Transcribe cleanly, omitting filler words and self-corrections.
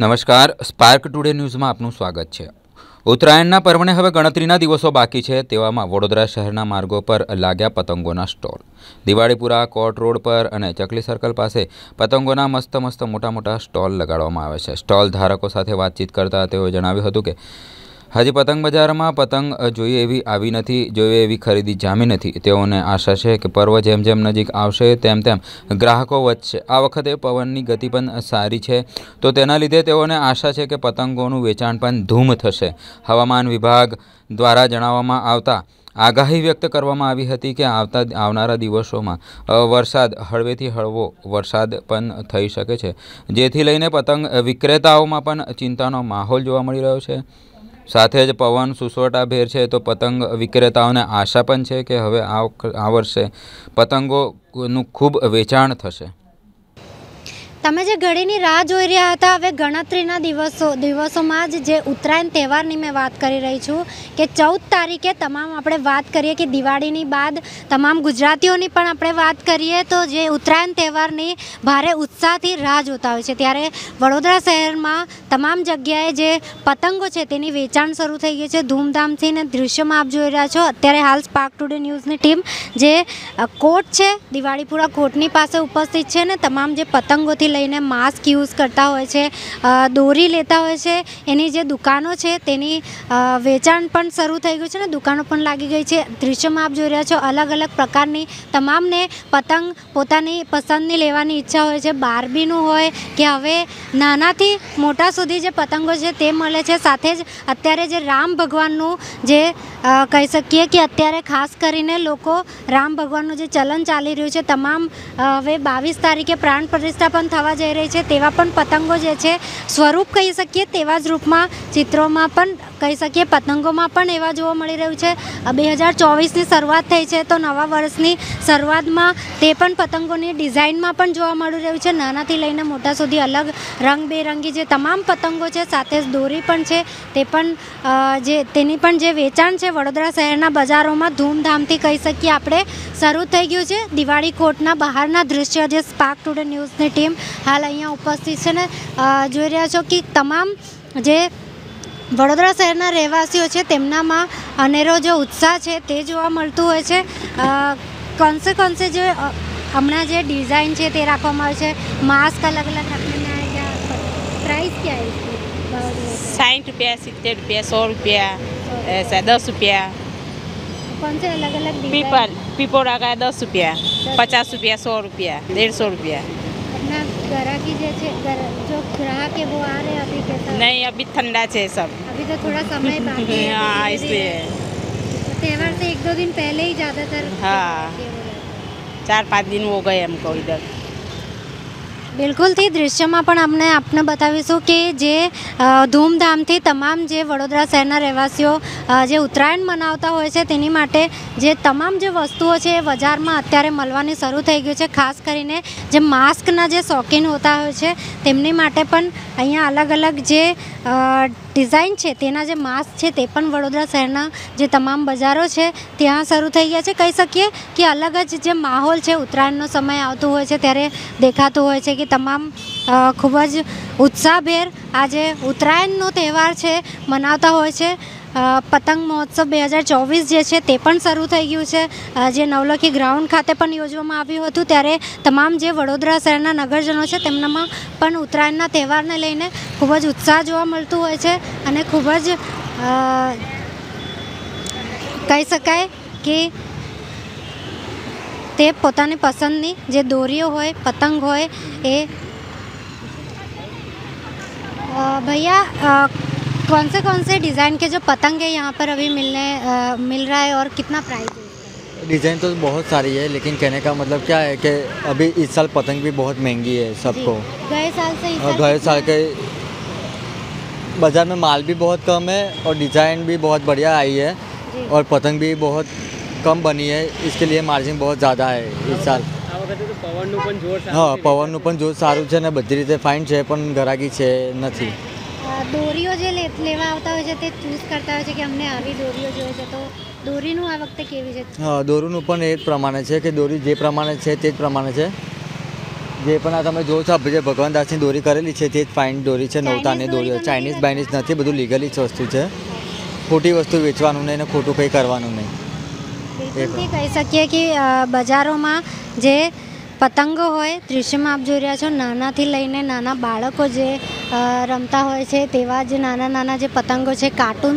નમસ્કાર, spark today ન્યૂઝમાં આપનું સ્વાગત છે। ઉત્તરાયણના પર્વને હવે ગણતરીના દિવસો બાકી છે, તેવામાં વડોદરા શહેરના માર્ગો પર લાગ્યા પતંગોના સ્ટોલ। દિવાળીપુરા, કોર્ટ રોડ પર અને ચકલી સર્કલ પાસે પતંગોના મસ્ત મોટા સ્ટોલ લગાડવામાં આવે છે। સ્ટોલ ધારકો સાથે વાતચીત કરતા તેઓએ જણાવ્યું હતું કે હજી પતંગ બજારમાં પતંગ જોઈએ એવી આવી નથી, જોઈએ એવી ખરીદી જામી નથી। તેઓને આશા છે કે પર્વ જેમ નજીક આવશે તેમ ગ્રાહકો વધશે। આ વખતે પવનની ગતિ પણ સારી છે, તો તેના લીધે તેઓને આશા છે કે પતંગોનું વેચાણ પણ ધૂમ થશે। હવામાન વિભાગ દ્વારા જણાવવામાં આવતા આગાહી વ્યક્ત કરવામાં આવી હતી કે આવનારા દિવસોમાં વરસાદ હળવેથી હળવો વરસાદ પણ થઈ શકે છે, જેથી લઈને પતંગ વિક્રેતાઓમાં પણ ચિંતાનો માહોલ જોવા મળી રહ્યો છે। સાથે જ પવન સુસવટાભેર છે, તો પતંગ વિક્રેતાઓને આશા પણ છે કે હવે આ વર્ષે પતંગોનું ખૂબ વેચાણ થશે। તમે જે ઘડીની રાહ જોઈ રહ્યા હતા, હવે ગણતરીના દિવસોમાં જે ઉત્તરાયણ તહેવારની મેં વાત કરી રહી છું કે 14 તારીખે તમામ આપણે વાત કરીએ કે દિવાળીની બાદ તમામ ગુજરાતીઓની પણ આપણે વાત કરીએ તો જે ઉત્તરાયણ તહેવારની ભારે ઉત્સાહથી રાહ જોતા હોય છે, ત્યારે વડોદરા શહેરમાં તમામ જગ્યાએ જે પતંગો છે તેની વેચાણ શરૂ થઈ ગઈ છે ધૂમધામથી। ને દૃશ્યમાં આપ જોઈ રહ્યા છો, અત્યારે હાલ સ્પાર્ક ટુડે ન્યૂઝની ટીમ જે કોર્ટ છે, દિવાળીપુરા કોર્ટની પાસે ઉપસ્થિત છે ને તમામ જે પતંગોથી લઈને માસ્ક યુઝ કરતા હોય છે, દોરી લેતા હોય છે, એની જે દુકાનો છે તેની વેચાણ પણ શરૂ થઈ ગયું છે ને દુકાનો પણ લાગી ગઈ છે। દૃશ્યમાં આપ જોઈ રહ્યા છો, અલગ પ્રકારની તમામને પતંગ પોતાની પસંદની લેવાની ઈચ્છા હોય છે, બાર્બીનું હોય કે હવે નાનાથી મોટા સુધી જે પતંગો છે તે મળે છે। સાથે જ અત્યારે જે રામ ભગવાનનું જે કહી શકીએ કે અત્યારે ખાસ કરીને લોકો રામ ભગવાનનું જે ચલણ ચાલી રહ્યું છે, તમામ હવે 22 તારીખે પ્રાણ પ્રતિષ્ઠા પણ થવા જઈ રહી છે, તેવા પણ પતંગો જે છે સ્વરૂપ કહી શકીએ તેવા જ રૂપમાં, ચિત્રોમાં પણ કહી શકીએ, પતંગોમાં પણ એવા જોવા મળી રહ્યું છે। 2024ની શરૂઆત થઈ છે, તો નવા વર્ષની શરૂઆતમાં તે પણ પતંગોની ડિઝાઇનમાં પણ જોવા મળી રહ્યું છે, નાનાથી લઈને મોટા સુધી અલગ રંગબેરંગી જે તમામ પતંગો છે, સાથે જ દોરી પણ છે, તે પણ તેની પણ જે વેચાણ છે વડોદરા શહેરના બજારોમાં ધૂમધામથી કહી શકીએ આપણે શરૂ થઈ ગયું છે। દિવાળી કોર્ટના બહારના દૃશ્ય જે સ્પાર્ક ટુડે ન્યૂઝની ટીમ હાલ અહીંયા ઉપસ્થિત છે ને જોઈ રહ્યા છો કે તમામ જે વડોદરા શહેરના રહેવાસીઓ છે તેમનામાં અનેરો જે ઉત્સાહ છે તે જોવા મળતું હોય છે। કોન્સે જે હમણાં જે ડિઝાઇન છે તે રાખવામાં આવે છે, માસ્ક अलग रखने में आएगा। प्राइस क्या है इसकी? 60 रुपया, 70 रुपया, 100 रुपया, ऐसा 10 रुपया। कौन से अलग पीपल का 10 रुपया, 50 रुपया, 100 रुपया, 150 रुपया। अपना ग्राहकी जो ग्राहक है वो आ रहे हैं अभी कैसा? नहीं, अभी ठंडा है सब, अभी तो थोड़ा समय बाकी है। हाँ, इसलिए त्यौहार से 1-2 दिन पहले ही ज़्यादातर। हाँ, 4-5 दिन हो गए हमको इधर। બિલકુલથી દૃશ્યમાં પણ આપને બતાવીશું કે જે ધૂમધામથી તમામ જે વડોદરા શહેરના રહેવાસીઓ જે ઉત્તરાયણ મનાવતા હોય છે તેની માટે જે તમામ જે વસ્તુઓ છે એ બજારમાં અત્યારે મળવાની શરૂ થઈ ગયું છે। ખાસ કરીને જે માસ્કના જે શોખીન હોતા હોય છે તેમની માટે પણ અહીંયા અલગ જે ડિઝાઇન છે તેના જે માસ્ક છે તે પણ વડોદરા શહેરના જે તમામ બજારો છે ત્યાં શરૂ થઈ ગયા છે। કહી શકીએ કે અલગ જ જે માહોલ છે ઉત્તરાયણનો સમય આવતો હોય છે ત્યારે દેખાતું હોય છે કે તમામ ખૂબ જ ઉત્સાહભેર આજે ઉત્તરાયણનો તહેવાર છે મનાવતા હોય છે। પતંગ મહોત્સવ 2024 જે છે તે પણ શરૂ થઈ ગયું છે, જે નવલખી ગ્રાઉન્ડ ખાતે પણ યોજવામાં આવ્યું હતું, ત્યારે તમામ જે વડોદરા શહેરના નગરજનો છે તેમનામાં પણ ઉત્તરાયણના તહેવારને લઈને ખૂબ જ ઉત્સાહ જોવા મળતું હોય છે અને ખૂબ જ કહી શકાય કે તે પોતાની પસંદની જે દોરીઓ હોય, પતંગ હોય એ भैया कौन से डिज़ाइन के जो पतंग है यहाँ पर अभी मिल रहा है और कितना प्राइस है? डिज़ाइन तो बहुत सारी है, लेकिन कहने का मतलब क्या है कि अभी इस साल पतंग भी बहुत महंगी है सबको। गए साल से गए साल के बाज़ार में माल भी बहुत कम है और डिज़ाइन भी बहुत बढ़िया आई है और पतंग भी बहुत कम बनी है, इसके लिए मार्जिन बहुत ज़्यादा है इस साल। हाँ, पवनનું પણ જોર સારું છે ને બધી રીતે ફાઇન છે, પણ ગરાગી છે નથી। દોરીઓ જે લેવા આવતા હોય છે તે ચૂઝ કરતા હોય છે કે અમને આવી દોરીઓ જોઈએ છે, તો દોરીનું આ વખતે કેવી છે? હા, દોરીનું પણ એ જ પ્રમાણે છે કે દોરી જે પ્રમાણે છે તે જ પ્રમાણે છે। જે પણ આ તમે જો છો જે ભગવાન દાસની દોરી કરેલી છે તે જ ફાઇન દોરી છે, નવતાની દોરી. ચાઇનીઝ બાઇનીઝ નથી, બધું લીગલી જ વસ્તુ છે. ખોટી વસ્તુ વેચવાનું નહીં ને ખોટું કંઈ કરવાનું નહીં. બિલકુલથી કહી શકીએ કે બજારોમાં જે પતંગો હોય, દૃશ્યમાં આપ જોઈ રહ્યા છો, નાનાથી લઈને નાના બાળકો જે રમતા હોય છે તેવા જ નાના નાના જે પતંગો છે, કાર્ટૂન